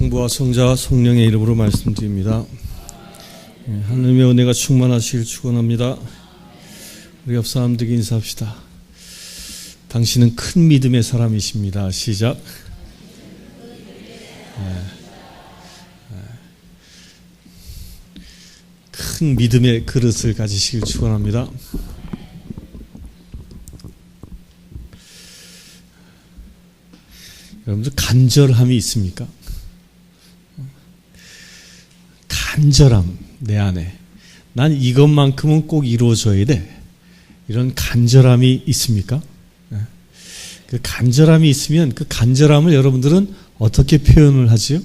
성부와 성자와 성령의 이름으로 말씀드립니다. 하나님의 은혜가 충만하시길 축원합니다. 우리 옆 사람들에게 인사합시다. 당신은 큰 믿음의 사람이십니다. 시작. 큰 믿음의 그릇을 가지시길 축원합니다. 여러분들 간절함이 있습니까? 간절함, 내 안에 난 이것만큼은 꼭 이루어져야 돼, 이런 간절함이 있습니까? 그 간절함이 있으면 그 간절함을 여러분들은 어떻게 표현을 하지요?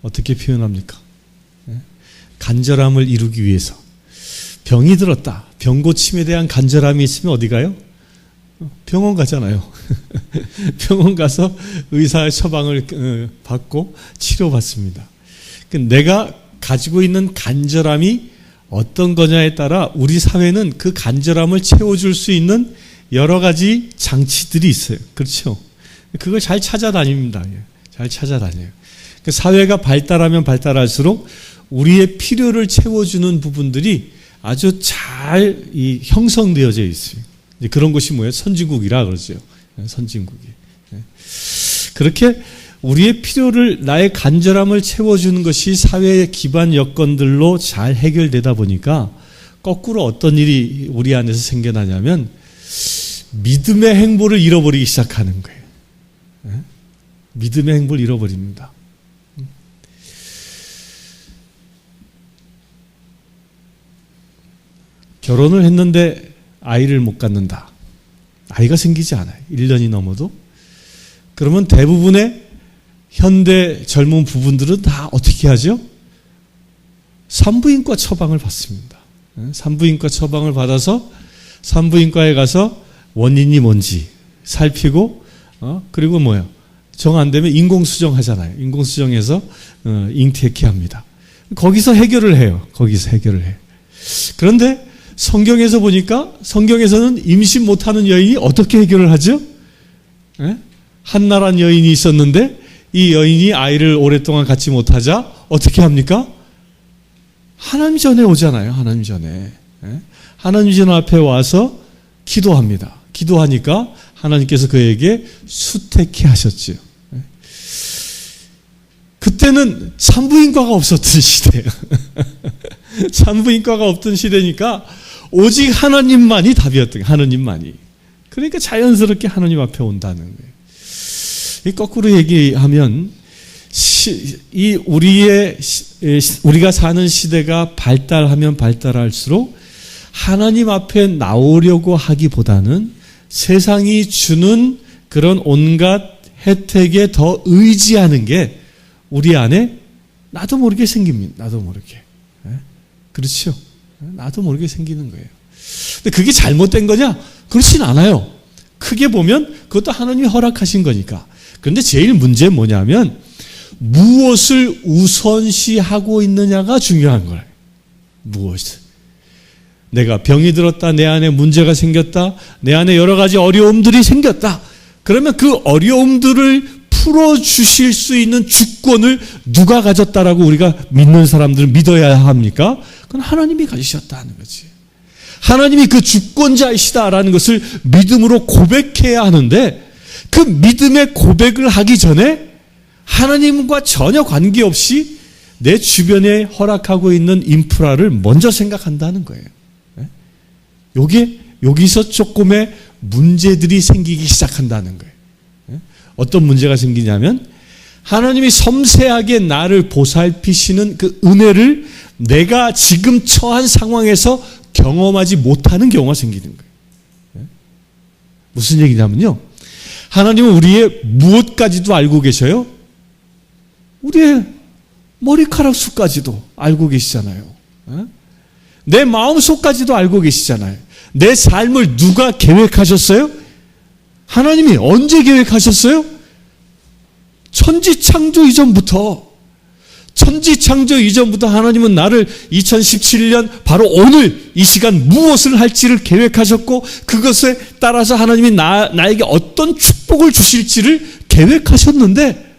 어떻게 표현합니까? 간절함을 이루기 위해서 병이 들었다, 병 고침에 대한 간절함이 있으면 어디 가요? 병원 가잖아요. 병원 가서 의사의 처방을 받고 치료받습니다. 내가 가지고 있는 간절함이 어떤 거냐에 따라 우리 사회는 그 간절함을 채워줄 수 있는 여러 가지 장치들이 있어요. 그렇죠? 그걸 잘 찾아다닙니다. 잘 찾아다녀요. 사회가 발달하면 발달할수록 우리의 필요를 채워주는 부분들이 아주 잘 형성되어져 있어요. 그런 것이 뭐예요? 선진국이라 그러죠. 선진국이. 그렇게 우리의 필요를, 나의 간절함을 채워주는 것이 사회의 기반 여건들로 잘 해결되다 보니까 거꾸로 어떤 일이 우리 안에서 생겨나냐면 믿음의 행보를 잃어버리기 시작하는 거예요. 믿음의 행보를 잃어버립니다. 결혼을 했는데 아이를 못 갖는다. 아이가 생기지 않아요. 1년이 넘어도. 그러면 대부분의 현대 젊은 부부들은 다 어떻게 하죠? 산부인과 처방을 받습니다. 산부인과 처방을 받아서 산부인과에 가서 원인이 뭔지 살피고, 그리고 뭐요? 정 안 되면 인공수정 하잖아요. 인공수정해서 잉태케 합니다. 거기서 해결을 해요. 거기서 해결을 해요. 그런데 성경에서 보니까, 성경에서는 임신 못하는 여인이 어떻게 해결을 하죠? 한나란 여인이 있었는데 이 여인이 아이를 오랫동안 갖지 못하자 어떻게 합니까? 하나님 전에 오잖아요. 하나님 전에. 하나님 전 앞에 와서 기도합니다. 기도하니까 하나님께서 그에게 수태케 하셨죠. 그때는 산부인과가 없었던 시대예요. 산부인과가 없던 시대니까 오직 하나님만이 답이었던 거예요. 하나님만이. 그러니까 자연스럽게 하나님 앞에 온다는 거예요. 거꾸로 얘기하면 우리가 사는 시대가 발달하면 발달할수록 하나님 앞에 나오려고 하기보다는 세상이 주는 그런 온갖 혜택에 더 의지하는 게 우리 안에 나도 모르게 생깁니다. 나도 모르게. 그렇죠? 나도 모르게 생기는 거예요. 근데 그게 잘못된 거냐? 그렇진 않아요. 크게 보면 그것도 하나님이 허락하신 거니까. 그런데 제일 문제는 뭐냐면 무엇을 우선시하고 있느냐가 중요한 거예요. 무엇을. 내가 병이 들었다, 내 안에 문제가 생겼다, 내 안에 여러 가지 어려움들이 생겼다. 그러면 그 어려움들을 풀어주실 수 있는 주권을 누가 가졌다라고 우리가 믿는 사람들은 믿어야 합니까? 그건 하나님이 가지셨다는 거지. 하나님이 그 주권자이시다라는 것을 믿음으로 고백해야 하는데, 그 믿음의 고백을 하기 전에 하나님과 전혀 관계없이 내 주변에 허락하고 있는 인프라를 먼저 생각한다는 거예요. 여기서 조금의 문제들이 생기기 시작한다는 거예요. 어떤 문제가 생기냐면 하나님이 섬세하게 나를 보살피시는 그 은혜를 내가 지금 처한 상황에서 경험하지 못하는 경우가 생기는 거예요. 무슨 얘기냐면요, 하나님은 우리의 무엇까지도 알고 계셔요? 우리의 머리카락 수까지도 알고 계시잖아요. 내 마음속까지도 알고 계시잖아요. 내 삶을 누가 계획하셨어요? 하나님이 언제 계획하셨어요? 천지창조 이전부터 하나님은 나를 2017년 바로 오늘 이 시간 무엇을 할지를 계획하셨고, 그것에 따라서 하나님이 나에게 어떤 축복을 주실지를 계획하셨는데,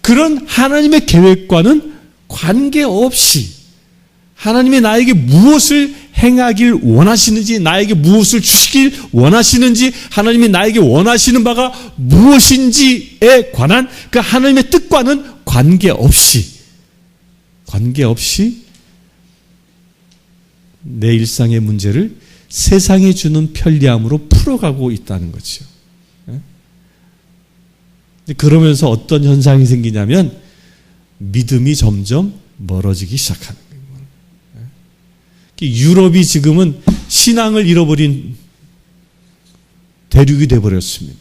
그런 하나님의 계획과는 관계없이 하나님이 나에게 무엇을 행하길 원하시는지, 나에게 무엇을 주시길 원하시는지, 하나님이 나에게 원하시는 바가 무엇인지에 관한 그 하나님의 뜻과는 관계없이 내 일상의 문제를 세상이 주는 편리함으로 풀어가고 있다는 거죠. 그러면서 어떤 현상이 생기냐면 믿음이 점점 멀어지기 시작하는 거예요. 유럽이 지금은 신앙을 잃어버린 대륙이 되어버렸습니다.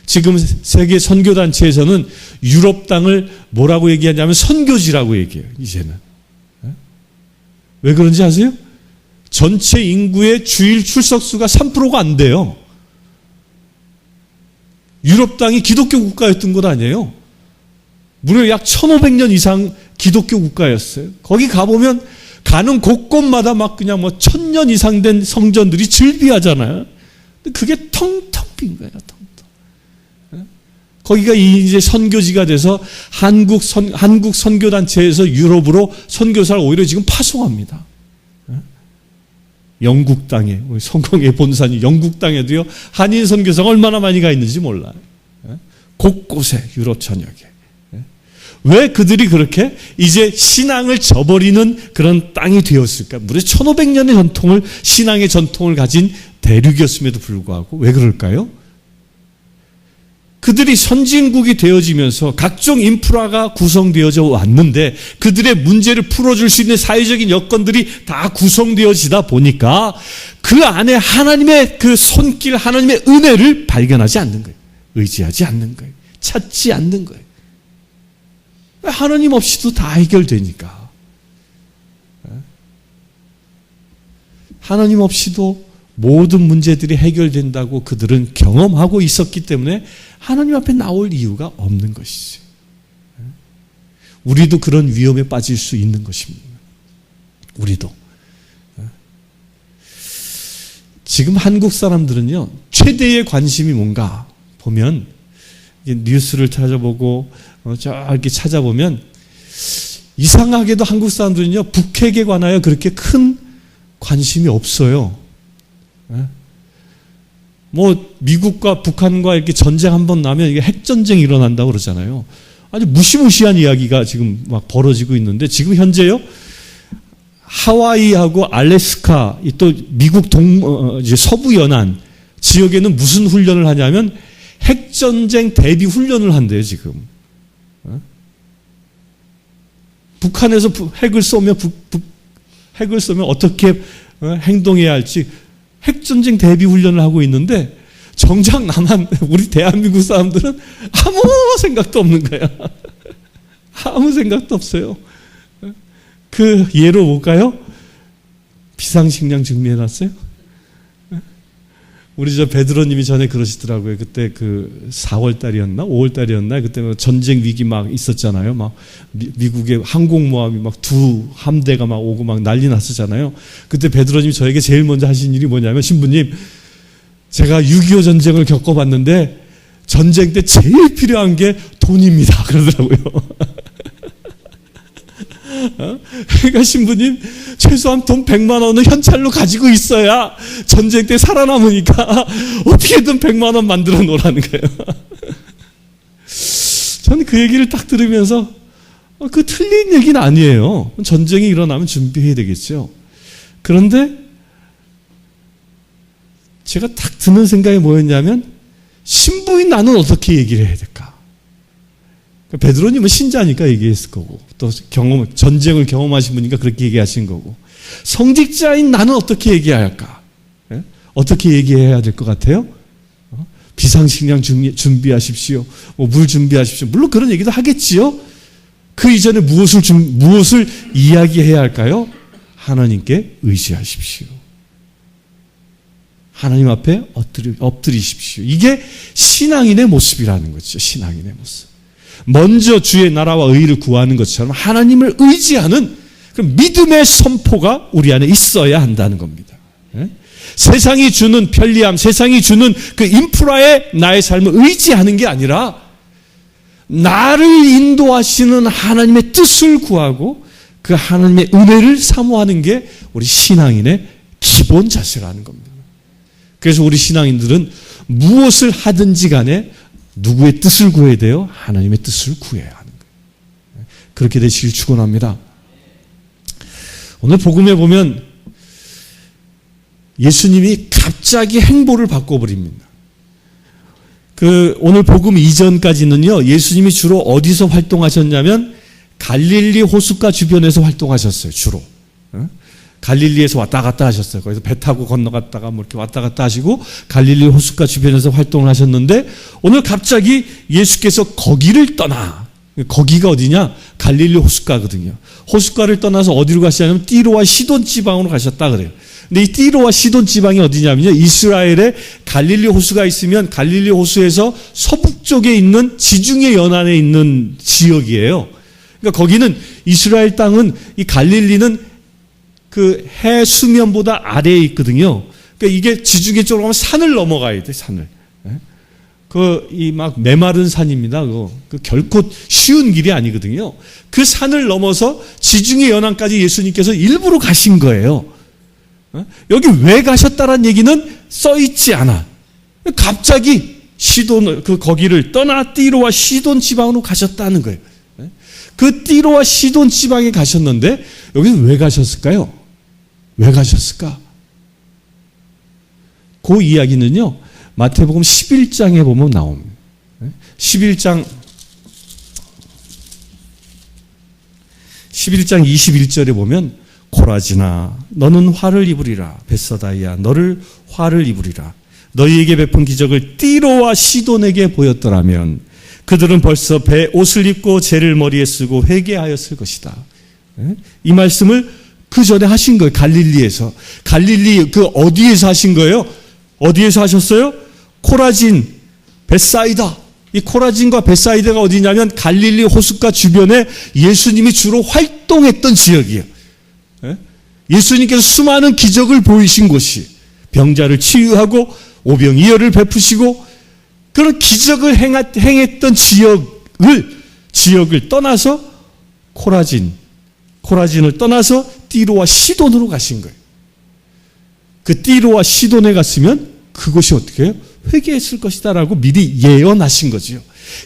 지금 세계 선교단체에서는 유럽 땅을 뭐라고 얘기하냐면 선교지라고 얘기해요. 이제는. 왜 그런지 아세요? 전체 인구의 주일 출석수가 3%가 안 돼요. 유럽 땅이 기독교 국가였던 것 아니에요. 무려 약 1500년 이상 기독교 국가였어요. 거기 가보면 가는 곳곳마다 막 그냥 뭐 1000년 이상 된 성전들이 즐비하잖아요. 근데 그게 텅텅 빈 거예요. 텅텅. 거기가 이제 선교지가 돼서 한국 선교단체에서 유럽으로 선교사를 오히려 지금 파송합니다. 영국 땅에, 우리 성공의 본산이 영국 땅에도요, 한인 선교사가 얼마나 많이 가 있는지 몰라요. 곳곳에, 유럽 전역에. 왜 그들이 그렇게 이제 신앙을 저버리는 그런 땅이 되었을까? 무려 1500년의 전통을, 신앙의 전통을 가진 대륙이었음에도 불구하고 왜 그럴까요? 그들이 선진국이 되어지면서 각종 인프라가 구성되어져 왔는데 그들의 문제를 풀어줄 수 있는 사회적인 여건들이 다 구성되어지다 보니까 그 안에 하나님의 그 손길, 하나님의 은혜를 발견하지 않는 거예요. 의지하지 않는 거예요. 찾지 않는 거예요. 하나님 없이도 다 해결되니까. 하나님 없이도 모든 문제들이 해결된다고 그들은 경험하고 있었기 때문에 하나님 앞에 나올 이유가 없는 것이죠. 우리도 그런 위험에 빠질 수 있는 것입니다. 우리도. 지금 한국 사람들은요, 최대의 관심이 뭔가 보면 뉴스를 찾아보고 이렇게 찾아보면 이상하게도 한국 사람들은요, 북핵에 관하여 그렇게 큰 관심이 없어요. 뭐 미국과 북한과 이렇게 전쟁 한번 나면 이게 핵전쟁이 일어난다고 그러잖아요. 아주 무시무시한 이야기가 지금 막 벌어지고 있는데 지금 현재요, 하와이하고 알래스카, 또 미국 이제 서부 연안 지역에는 무슨 훈련을 하냐면 핵전쟁 대비 훈련을 한대요, 지금. 북한에서 핵을 쏘면 어떻게 행동해야 할지 핵전쟁 대비 훈련을 하고 있는데 정작 나만, 우리 대한민국 사람들은 아무 생각도 없는 거야. 아무 생각도 없어요. 그 예로 볼까요? 비상식량 준비해놨어요? 우리 저 베드로님이 전에 그러시더라고요. 그때 그 4월달이었나? 5월달이었나? 그때 전쟁 위기 막 있었잖아요. 막 미국의 항공모함이 막 2함대가 막 오고 막 난리 났었잖아요. 그때 베드로님이 저에게 제일 먼저 하신 일이 뭐냐면, 신부님, 제가 6.25 전쟁을 겪어봤는데 전쟁 때 제일 필요한 게 돈입니다. 그러더라고요. 그러니까 신부님, 최소한 돈 100만 원은 현찰로 가지고 있어야 전쟁 때 살아남으니까 어떻게든 100만 원 만들어 놓으라는 거예요. 저는 그 얘기를 딱 들으면서 그 틀린 얘기는 아니에요. 전쟁이 일어나면 준비해야 되겠죠. 그런데 제가 딱 드는 생각이 뭐였냐면, 신부인 나는 어떻게 얘기를 해야 될까? 베드로님은 신자니까 얘기했을 거고, 또 전쟁을 경험하신 분이니까 그렇게 얘기하신 거고, 성직자인 나는 어떻게 얘기해야 할까? 예? 어떻게 얘기해야 될 것 같아요? 비상식량 준비하십시오. 물 준비하십시오. 물론 그런 얘기도 하겠지요. 그 이전에 무엇을 이야기해야 할까요? 하나님께 의지하십시오. 하나님 앞에 엎드리십시오. 이게 신앙인의 모습이라는 거죠. 신앙인의 모습. 먼저 주의 나라와 의를 구하는 것처럼 하나님을 의지하는 그 믿음의 선포가 우리 안에 있어야 한다는 겁니다. 세상이 주는 편리함, 세상이 주는 그 인프라에 나의 삶을 의지하는 게 아니라 나를 인도하시는 하나님의 뜻을 구하고 그 하나님의 은혜를 사모하는 게 우리 신앙인의 기본 자세라는 겁니다. 그래서 우리 신앙인들은 무엇을 하든지 간에 누구의 뜻을 구해야 돼요? 하나님의 뜻을 구해야 하는 거예요. 그렇게 되시길 축원합니다. 오늘 복음에 보면 예수님이 갑자기 행보를 바꿔버립니다. 오늘 복음 이전까지는요, 예수님이 주로 어디서 활동하셨냐면 갈릴리 호숫가 주변에서 활동하셨어요, 주로. 갈릴리에서 왔다 갔다 하셨어요. 거기서 배 타고 건너갔다가 뭐 이렇게 왔다 갔다 하시고 갈릴리 호숫가 주변에서 활동을 하셨는데 오늘 갑자기 예수께서 거기를 떠나. 거기가 어디냐? 갈릴리 호숫가거든요. 호숫가를 떠나서 어디로 가시냐면 띠로와 시돈 지방으로 가셨다 그래요. 근데 이 띠로와 시돈 지방이 어디냐면요, 이스라엘에 갈릴리 호수가 있으면 갈릴리 호수에서 서북쪽에 있는 지중해 연안에 있는 지역이에요. 그러니까 거기는 이스라엘 땅은 이 갈릴리는 그 해 수면보다 아래에 있거든요. 그러니까 이게 지중해 쪽으로 가면 산을 넘어가야 돼, 산을. 이 막 메마른 산입니다. 그 결코 쉬운 길이 아니거든요. 그 산을 넘어서 지중해 연안까지 예수님께서 일부러 가신 거예요. 여기 왜 가셨다는 얘기는 써 있지 않아. 갑자기 거기를 떠나 띠로와 시돈 지방으로 가셨다는 거예요. 그 띠로와 시돈 지방에 가셨는데 여기는 왜 가셨을까요? 왜 가셨을까? 그 이야기는요, 마태복음 11장에 보면 나옵니다. 11장 21절에 보면 코라지나 너는 화를 입으리라. 벳사다야 너를 화를 입으리라. 너희에게 베푼 기적을 띠로와 시돈에게 보였더라면 그들은 벌써 배 옷을 입고 재를 머리에 쓰고 회개하였을 것이다. 이 말씀을 그 전에 하신 거예요. 갈릴리에서. 갈릴리 어디에서 하신 거예요? 어디에서 하셨어요? 코라진, 벳사이다. 이 코라진과 벳사이다가 어디냐면 갈릴리 호숫가 주변에 예수님이 주로 활동했던 지역이에요. 예수님께서 수많은 기적을 보이신 곳이, 병자를 치유하고 오병이어를 베푸시고 그런 기적을 행했던 지역을 떠나서 코라진을 떠나서 띠로와 시돈으로 가신 거예요. 그 띠로와 시돈에 갔으면 그곳이 어떻게 해요? 회개했을 것이다라고 미리 예언하신 거죠.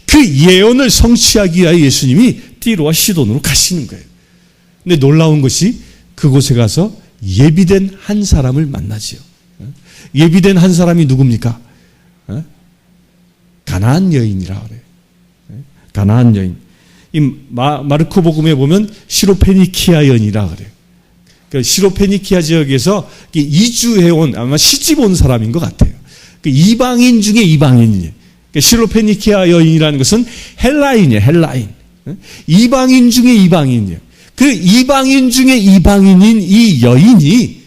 그 예언을 성취하기 위하여 예수님이 띠로와 시돈으로 가시는 거예요. 근데 놀라운 것이 그곳에 가서 예비된 한 사람을 만나지요. 예비된 한 사람이 누굽니까? 가나안 여인이라 그래요. 가나안 여인. 이 마르코 복음에 보면 시로페니키아 여인이라 그래요. 그러니까 시로페니키아 지역에서 이주해온, 아마 시집 온 사람인 것 같아요. 이방인 중에 이방인이에요. 그러니까 시로페니키아 여인이라는 것은 헬라인이에요. 헬라인. 이방인 중에 이방인이에요. 그 이방인 중에 이방인인 이 여인이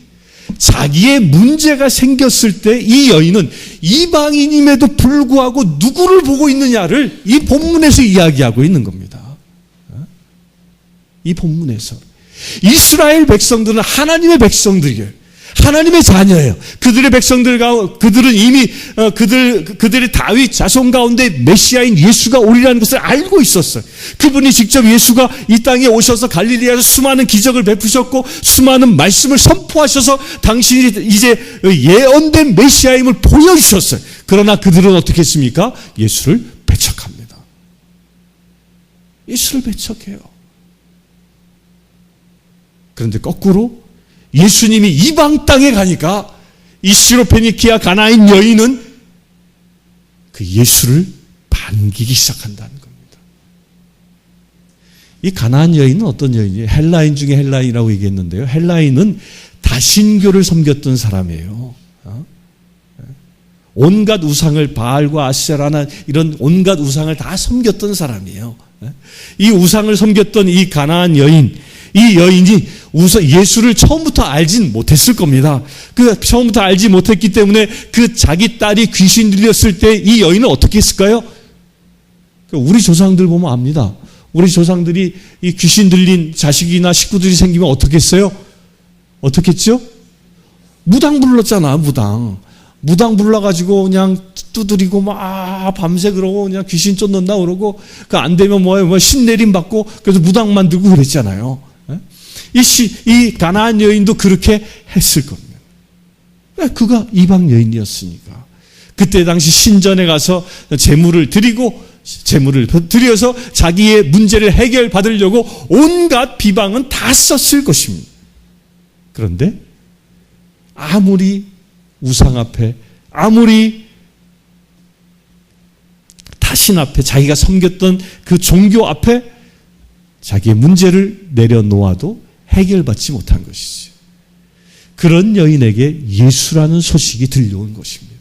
자기의 문제가 생겼을 때 이 여인은 이방인임에도 불구하고 누구를 보고 있느냐를 이 본문에서 이야기하고 있는 겁니다. 이 본문에서. 이스라엘 백성들은 하나님의 백성들이에요. 하나님의 자녀예요. 그들의 그들은 이미 그들의 다윗 자손 가운데 메시아인 예수가 오리라는 것을 알고 있었어요. 그분이 직접 예수가 이 땅에 오셔서 갈릴리에서 수많은 기적을 베푸셨고 수많은 말씀을 선포하셔서 당신이 이제 예언된 메시아임을 보여주셨어요. 그러나 그들은 어떻게 했습니까? 예수를 배척합니다. 예수를 배척해요. 그런데 거꾸로 예수님이 이방 땅에 가니까 이 시로페니키아 가나안 여인은 그 예수를 반기기 시작한다는 겁니다. 이 가나안 여인은 어떤 여인이에요? 헬라인 중에 헬라인이라고 얘기했는데요. 헬라인은 다신교를 섬겼던 사람이에요. 온갖 우상을, 바알과 아세라나 이런 온갖 우상을 다 섬겼던 사람이에요. 이 우상을 섬겼던 이 가나안 여인, 이 여인이 예수를 처음부터 알진 못했을 겁니다. 처음부터 알지 못했기 때문에 자기 딸이 귀신 들렸을 때 이 여인은 어떻게 했을까요? 우리 조상들 보면 압니다. 우리 조상들이 이 귀신 들린 자식이나 식구들이 생기면 어떻게 했어요? 어떻게 했죠? 무당 불렀잖아, 무당. 무당 불러가지고 그냥 두드리고 막 밤새 그러고 그냥 귀신 쫓는다 그러고 그 안 되면 뭐 신내림 받고 그래서 무당 만들고 그랬잖아요. 이 가나안 여인도 그렇게 했을 겁니다. 그가 이방 여인이었으니까. 그때 당시 신전에 가서 제물을 드려서 자기의 문제를 해결받으려고 온갖 비방은 다 썼을 것입니다. 그런데 아무리 우상 앞에, 아무리 타신 앞에, 자기가 섬겼던 그 종교 앞에 자기의 문제를 내려놓아도 해결받지 못한 것이죠. 그런 여인에게 예수라는 소식이 들려온 것입니다.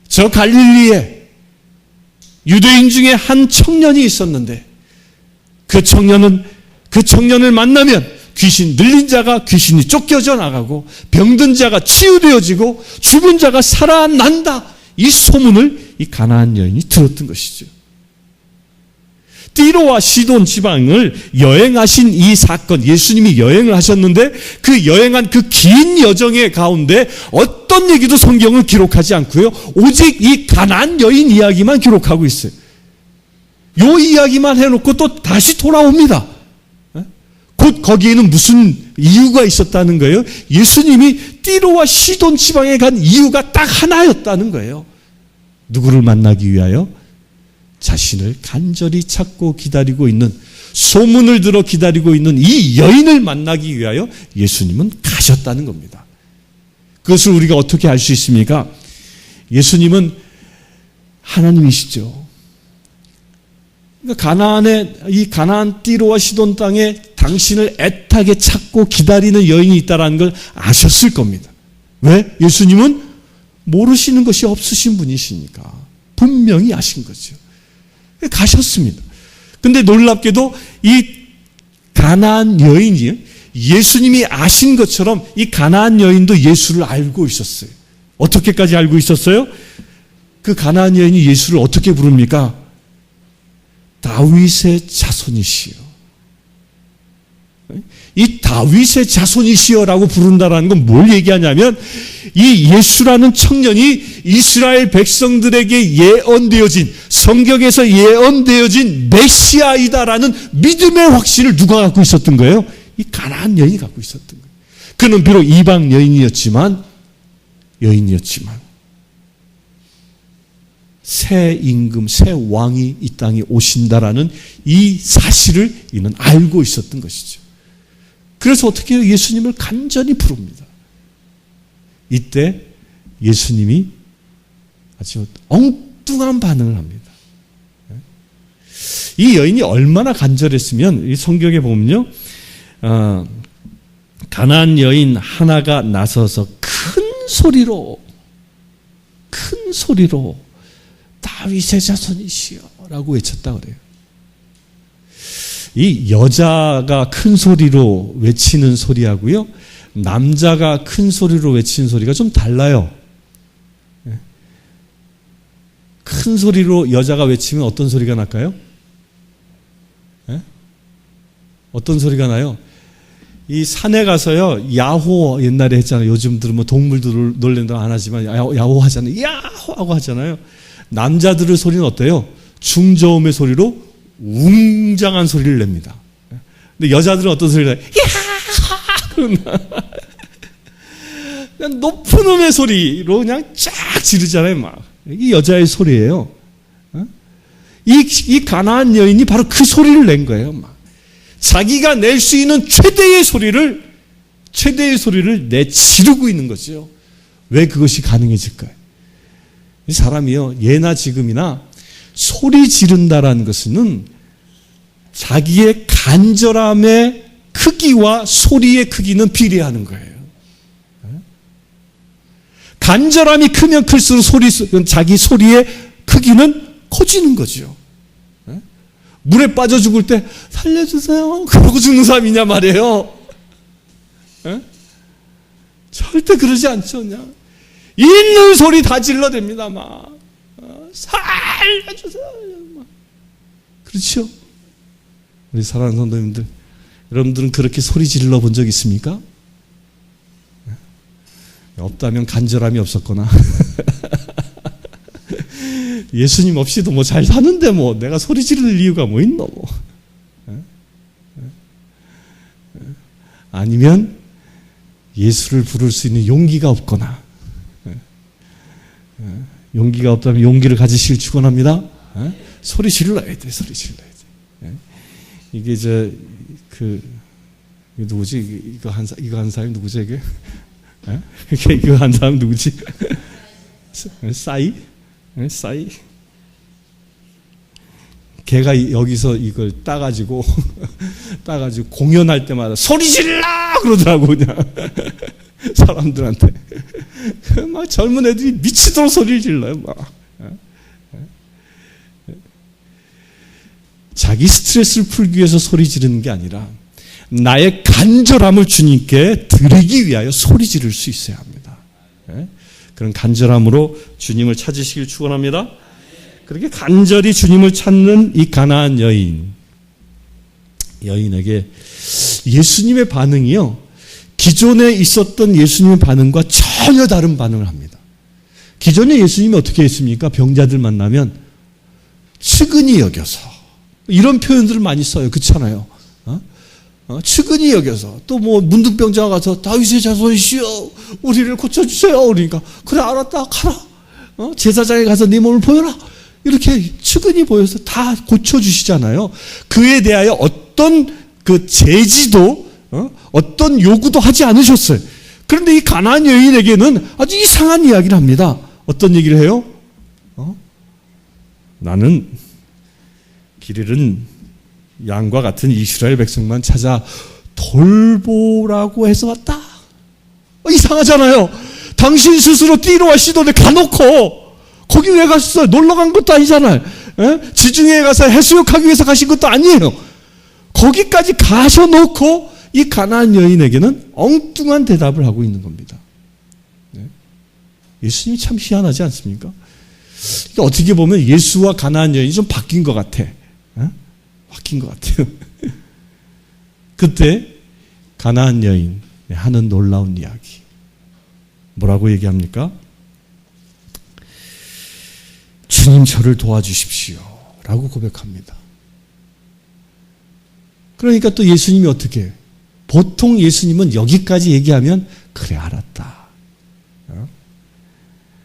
저 갈릴리에 유대인 중에 한 청년이 있었는데 그 청년을 만나면 귀신 들린 자가 귀신이 쫓겨져 나가고 병든 자가 치유되어지고 죽은 자가 살아난다. 이 소문을 이 가나안 여인이 들었던 것이죠. 띠로와 시돈 지방을 여행하신 이 사건, 예수님이 여행을 하셨는데 그 여행한 그 긴 여정의 가운데 어떤 얘기도 성경은 기록하지 않고요. 오직 이 가나안 여인 이야기만 기록하고 있어요. 요 이야기만 해놓고 또 다시 돌아옵니다. 곧 거기에는 무슨 이유가 있었다는 거예요. 예수님이 띠로와 시돈 지방에 간 이유가 딱 하나였다는 거예요. 누구를 만나기 위하여? 자신을 간절히 찾고 기다리고 있는, 소문을 들어 기다리고 있는 이 여인을 만나기 위하여 예수님은 가셨다는 겁니다. 그것을 우리가 어떻게 알 수 있습니까? 예수님은 하나님이시죠. 그러니까 이 가나안 띠로와 시돈 땅에 당신을 애타게 찾고 기다리는 여인이 있다는 걸 아셨을 겁니다. 왜? 예수님은 모르시는 것이 없으신 분이시니까 분명히 아신 거죠. 가셨습니다. 근데 놀랍게도 이 가나안 여인이 예수님이 아신 것처럼 이 가나안 여인도 예수를 알고 있었어요. 어떻게까지 알고 있었어요? 그 가나안 여인이 예수를 어떻게 부릅니까? 다윗의 자손이시여. 이 다윗의 자손이시여라고 부른다라는 건 뭘 얘기하냐면 이 예수라는 청년이 이스라엘 백성들에게 예언되어진, 성경에서 예언되어진 메시아이다라는 믿음의 확신을 누가 갖고 있었던 거예요? 이 가나안 여인이 갖고 있었던 거예요. 그는 비록 이방 여인이었지만 새 임금, 새 왕이 이 땅에 오신다라는 이 사실을 이는 알고 있었던 것이죠. 그래서 어떻게 해요? 예수님을 간절히 부릅니다. 이때 예수님이 아주 엉뚱한 반응을 합니다. 이 여인이 얼마나 간절했으면 이 성경에 보면요, 가나안 여인 하나가 나서서 큰 소리로 다윗의 자손이시여라고 외쳤다 그래요. 이 여자가 큰 소리로 외치는 소리하고요, 남자가 큰 소리로 외치는 소리가 좀 달라요. 큰 소리로 여자가 외치면 어떤 소리가 날까요? 어떤 소리가 나요? 이 산에 가서요, 야호 옛날에 했잖아요. 요즘들은 뭐 동물들 놀랜다고 안 하지만 야호 하잖아요. 야호 하고 하잖아요. 남자들의 소리는 어때요? 중저음의 소리로 웅장한 소리를 냅니다. 근데 여자들은 어떤 소리를 해요? 야호! 그냥 높은 음의 소리로 그냥 쫙 지르잖아요. 막. 이게 여자의 소리예요. 이 가나안 여인이 바로 그 소리를 낸 거예요. 막. 자기가 낼 수 있는 최대의 소리를 내지르고 있는 거죠. 왜 그것이 가능해질까요? 이 사람이요, 예나 지금이나 소리 지른다라는 것은 자기의 간절함의 크기와 소리의 크기는 비례하는 거예요. 간절함이 크면 클수록 자기 소리의 크기는 커지는 거죠. 물에 빠져 죽을 때 살려주세요 그러고 죽는 사람이냐 말이에요. 절대 그러지 않죠. 그냥 있는 소리 다 질러댑니다. 막 살려주세요. 막. 그렇죠? 우리 사랑하는 성도님들, 여러분들은 그렇게 소리 질러 본 적 있습니까? 없다면 간절함이 없었거나 예수님 없이도 뭐 잘 사는데 뭐 내가 소리 지를 이유가 뭐 있노 뭐. 아니면 예수를 부를 수 있는 용기가 없거나, 용기가 없다면 용기를 가지시길 축원합니다. 소리 질러야 돼, 소리 질러야 돼. 이게 누구지? 이거 한 사람이 누구지 이게? 이거 한 사람 누구지? 싸이? 걔가 여기서 이걸 따가지고 공연할 때마다 소리 질러! 그러더라고, 그냥. 사람들한테. 막 젊은 애들이 미치도록 소리를 질러요, 막. 자기 스트레스를 풀기 위해서 소리 지르는 게 아니라 나의 간절함을 주님께 드리기 위하여 소리 지를 수 있어야 합니다. 그런 간절함으로 주님을 찾으시길 축원합니다. 그렇게 간절히 주님을 찾는 이 가나안 여인에게 예수님의 반응이요, 기존에 있었던 예수님의 반응과 전혀 다른 반응을 합니다. 기존에 예수님이 어떻게 했습니까? 병자들 만나면 측은히 여겨서, 이런 표현들을 많이 써요. 그렇잖아요. 측은히 여겨서, 또 뭐 문둥병자가 가서 다윗의 자손이시여 우리를 고쳐주세요. 그러니까 그래 알았다 가라. 제사장에 가서 네 몸을 보여라. 이렇게 측은히 보여서 다 고쳐주시잖아요. 그에 대하여 어떤 그 제지도, 어떤 요구도 하지 않으셨어요. 그런데 이 가나안 여인에게는 아주 이상한 이야기를 합니다. 어떤 얘기를 해요? 나는 길 잃은 양과 같은 이스라엘 백성만 찾아 돌보라고 해서 왔다. 이상하잖아요. 당신 스스로 띠로와 시돈에 가놓고 거기 왜 가셨어요? 놀러 간 것도 아니잖아요. 지중해에 가서 해수욕하기 위해서 가신 것도 아니에요. 거기까지 가셔놓고 이 가나안 여인에게는 엉뚱한 대답을 하고 있는 겁니다. 예수님이 참 희한하지 않습니까? 어떻게 보면 예수와 가나안 여인이 좀 바뀐 것 같아. 바뀐 것 같아요. 그때 가나안 여인 하는 놀라운 이야기. 뭐라고 얘기합니까? 주님 저를 도와주십시오 라고 고백합니다. 그러니까 또 예수님이 어떻게 해요? 보통 예수님은 여기까지 얘기하면 그래 알았다.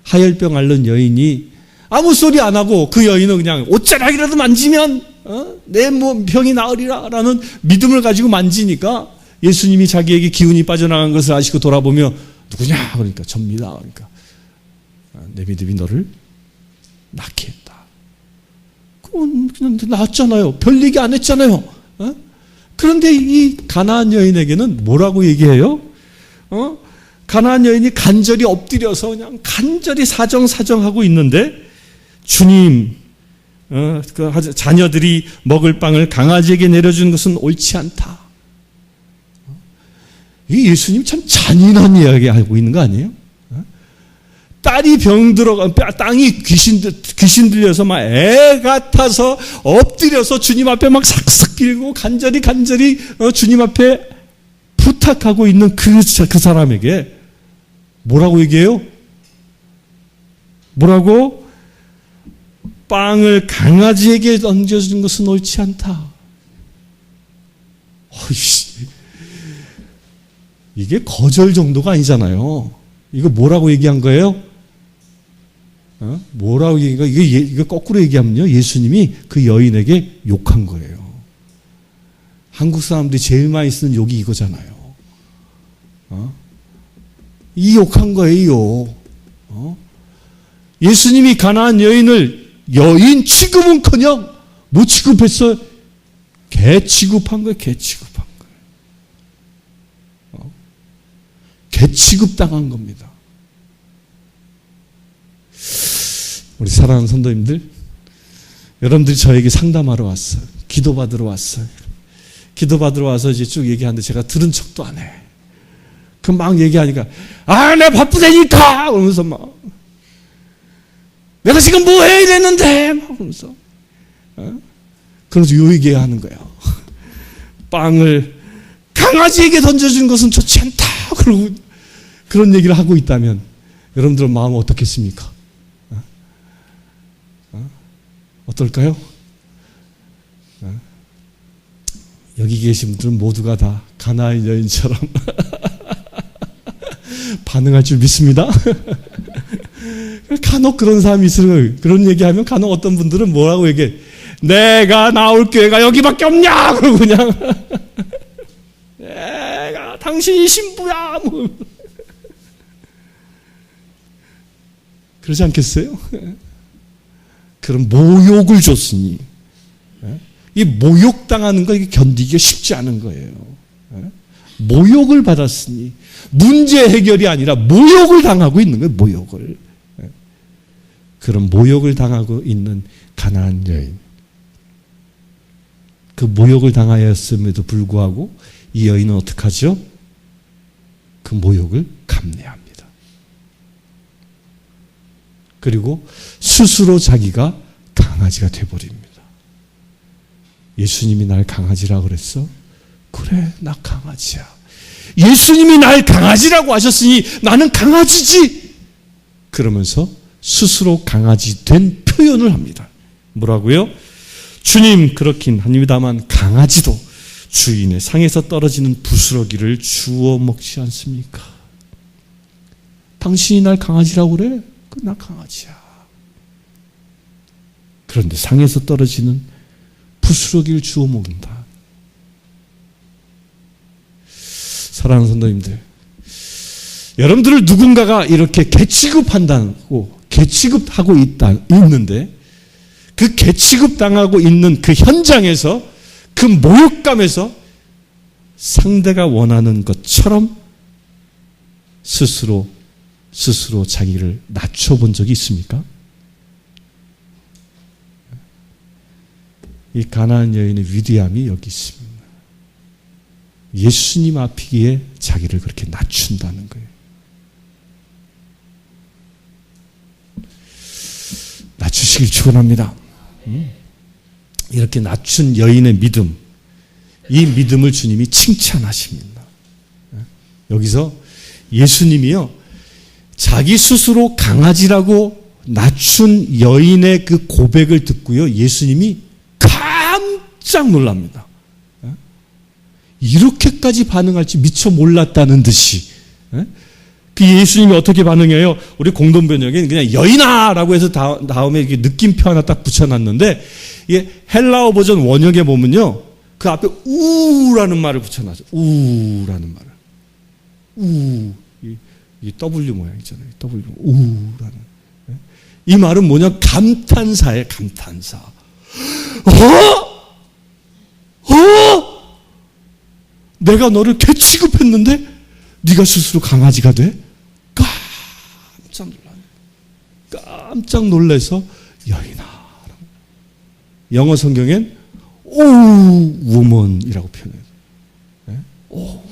하열병 앓는 여인이 아무 소리 안 하고 그 여인은 그냥 옷자락이라도 만지면 내 병이 나으리라 라는 믿음을 가지고 만지니까 예수님이 자기에게 기운이 빠져나간 것을 아시고 돌아보며 누구냐? 그러니까 접니다. 그러니까 내 믿음이 너를 낫게 했다. 그건 그냥 나았잖아요. 별 얘기 안 했잖아요. 그런데 이 가나안 여인에게는 뭐라고 얘기해요? 가나안 여인이 간절히 엎드려서 그냥 간절히 사정하고 있는데 주님, 자녀들이 먹을 빵을 강아지에게 내려주는 것은 옳지 않다. 이 예수님 참 잔인한 이야기 하고 있는 거 아니에요? 딸이 병들어가, 땅이 귀신 들려서 막 애 같아서 엎드려서 주님 앞에 막 삭삭 빌고 간절히 주님 앞에 부탁하고 있는 그 사람에게 뭐라고 얘기해요? 뭐라고? 빵을 강아지에게 얹어주는 것은 옳지 않다. 이게 거절 정도가 아니잖아요. 이거 뭐라고 얘기한 거예요? 뭐라고 얘기한 거예요? 이거 거꾸로 얘기하면요, 예수님이 그 여인에게 욕한 거예요. 한국 사람들이 제일 많이 쓰는 욕이 이거잖아요. 이 욕한 거예요. 예수님이 가나안 여인을 여인 취급은커녕 뭐 취급했어요? 개 취급한 거예요. 개 취급한 거예요. 개 취급당한 겁니다. 우리 사랑하는 성도님들, 여러분들이 저에게 상담하러 왔어요. 기도받으러 왔어요. 기도받으러 와서 이제 쭉 얘기하는데 제가 들은 척도 안 해. 그 막 얘기하니까 내가 바쁘다니까 그러면서 막 내가 지금 뭐 해야 되는데 막 그러면서 그래서 요 얘기하는 거예요. 빵을 강아지에게 던져주는 것은 좋지 않다. 그러고 그런 얘기를 하고 있다면 여러분들은 마음은 어떻겠습니까? 어떨까요? 여기 계신 분들은 모두가 다 가나안 여인처럼 반응할 줄 믿습니다. 간혹 그런 사람이 있어요. 그런 얘기하면 간혹 어떤 분들은 뭐라고 얘기해? 내가 나올 교회가 여기밖에 없냐? 그러고 그냥 내가 당신이 신부야. 뭐. 그러지 않겠어요? 그런 모욕을 줬으니 이 모욕당하는 거 이게 견디기가 쉽지 않은 거예요. 모욕을 받았으니 문제 해결이 아니라 모욕을 당하고 있는 거예요. 모욕을. 그런 모욕을 당하고 있는 가나안 여인. 그 모욕을 당하였음에도 불구하고 이 여인은 어떻게 하죠? 그 모욕을 감내합니다. 그리고 스스로 자기가 강아지가 되어버립니다. 예수님이 날 강아지라고 그랬어? 그래, 나 강아지야. 예수님이 날 강아지라고 하셨으니 나는 강아지지. 그러면서 스스로 강아지 된 표현을 합니다. 뭐라고요? 주님, 그렇긴 합니다만 강아지도 주인의 상에서 떨어지는 부스러기를 주워 먹지 않습니까? 당신이 날 강아지라고 그래? 나 강아지야. 그런데 상에서 떨어지는 부스러기를 주워 먹는다. 사랑하는 성도님들, 여러분들을 누군가가 이렇게 개취급한다고 개취급하고 있는데 그 개취급당하고 있는 그 현장에서 그 모욕감에서 상대가 원하는 것처럼 스스로 자기를 낮춰본 적이 있습니까? 이 가나안 여인의 위대함이 여기 있습니다. 예수님 앞이기에 자기를 그렇게 낮춘다는 거예요. 낮추시길 축원합니다. 이렇게 낮춘 여인의 믿음, 이 믿음을 주님이 칭찬하십니다. 여기서 예수님이요, 자기 스스로 강아지라고 낮춘 여인의 그 고백을 듣고요, 예수님이 깜짝 놀랍니다. 이렇게까지 반응할지 미처 몰랐다는 듯이. 그 예수님이 어떻게 반응해요? 우리 공동번역에는 그냥 여인아라고 해서 다음에 이렇게 느낌표 하나 딱 붙여놨는데, 이게 헬라어 버전 원역에 보면요, 그 앞에 우라는 말을 붙여놨어요. 우라는 말을. 이 W 모양이잖아요. W, 우라는. 이 말은 뭐냐? 감탄사예요, 감탄사. 내가 너를 개취급했는데 네가 스스로 강아지가 돼? 깜짝 놀라서 여인아. 영어 성경엔 오 woman이라고 표현해요. 오.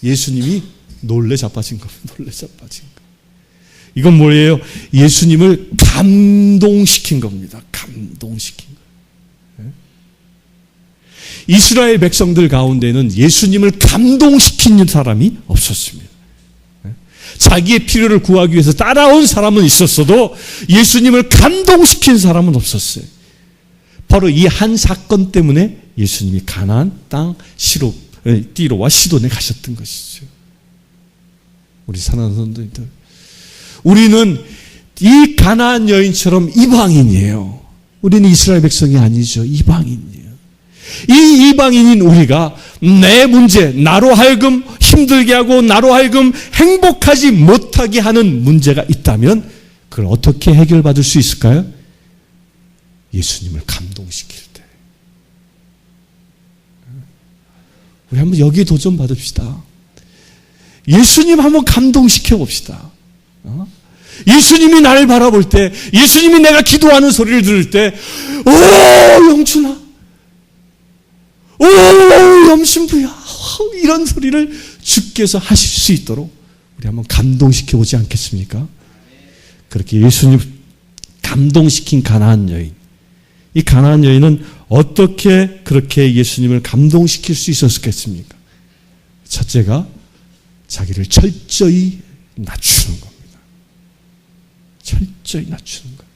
예수님이 놀래 자빠진 겁니다. 놀래 자빠진 거. 이건 뭐예요? 예수님을 감동시킨 겁니다. 감동시킨 거. 이스라엘 백성들 가운데는 예수님을 감동시키는 사람이 없었습니다. 자기의 필요를 구하기 위해서 따라온 사람은 있었어도 예수님을 감동시킨 사람은 없었어요. 바로 이 한 사건 때문에 예수님이 가나안 땅 띠로와 시돈에 가셨던 것이죠. 우리 사랑하는 성도님들, 우리는 이 가나안 여인처럼 이방인이에요. 우리는 이스라엘 백성이 아니죠. 이방인이에요. 이 이방인인 우리가 내 문제, 나로 하여금 힘들게 하고 나로 하여금 행복하지 못하게 하는 문제가 있다면 그걸 어떻게 해결받을 수 있을까요? 예수님을 감동시킬 때. 우리 한번 여기에 도전 받읍시다. 예수님 한번 감동시켜 봅시다. 예수님이 나를 바라볼 때, 예수님이 내가 기도하는 소리를 들을 때, 오 영춘아, 오 염신부야, 이런 소리를 주께서 하실 수 있도록 우리 한번 감동시켜 보지 않겠습니까? 그렇게 예수님 감동시킨 가나안 여인, 이 가나안 여인은 어떻게 그렇게 예수님을 감동시킬 수 있었겠습니까? 첫째가 자기를 철저히 낮추는 겁니다. 철저히 낮추는 거예요.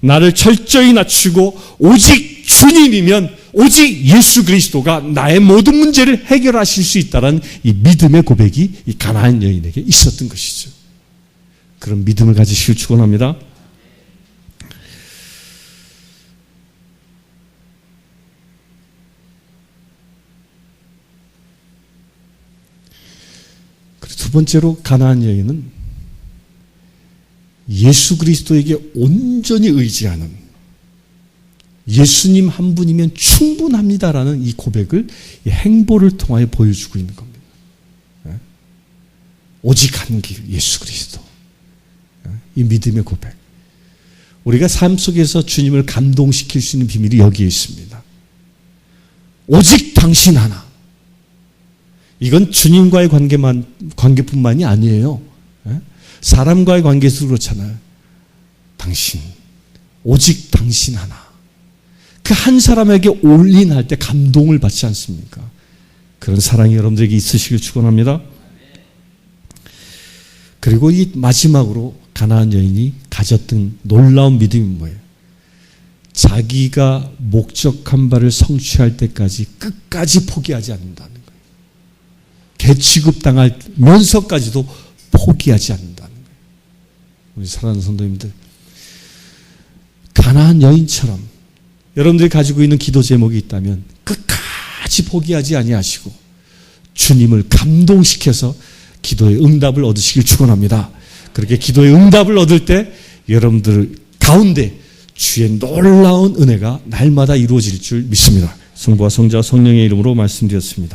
나를 철저히 낮추고 오직 주님이면, 오직 예수 그리스도가 나의 모든 문제를 해결하실 수 있다는 이 믿음의 고백이 이 가나안 여인에게 있었던 것이죠. 그런 믿음을 가지시길 축원합니다. 그리고 두 번째로 가나안 여인은 예수 그리스도에게 온전히 의지하는, 예수님 한 분이면 충분합니다라는 이 고백을 이 행보를 통하여 보여주고 있는 겁니다. 오직 한 길, 예수 그리스도. 이 믿음의 고백. 우리가 삶 속에서 주님을 감동시킬 수 있는 비밀이 여기에 있습니다. 오직 당신 하나. 이건 주님과의 관계뿐만이 아니에요. 사람과의 관계에서 그렇잖아요. 당신, 오직 당신 하나. 그 한 사람에게 올인할 때 감동을 받지 않습니까? 그런 사랑이 여러분들에게 있으시길 축원합니다. 그리고 이 마지막으로 가나안 여인이 가졌던 놀라운 믿음이 뭐예요? 자기가 목적한 바를 성취할 때까지 끝까지 포기하지 않는다는 거예요. 개 취급당하면서까지도 포기하지 않는다는 거예요. 우리 사랑하는 성도님들, 가나안 여인처럼 여러분들이 가지고 있는 기도 제목이 있다면 끝까지 포기하지 아니하시고 주님을 감동시켜서 기도의 응답을 얻으시길 축원합니다. 그렇게 기도의 응답을 얻을 때 여러분들 가운데 주의 놀라운 은혜가 날마다 이루어질 줄 믿습니다. 성부와 성자와 성령의 이름으로 말씀드렸습니다.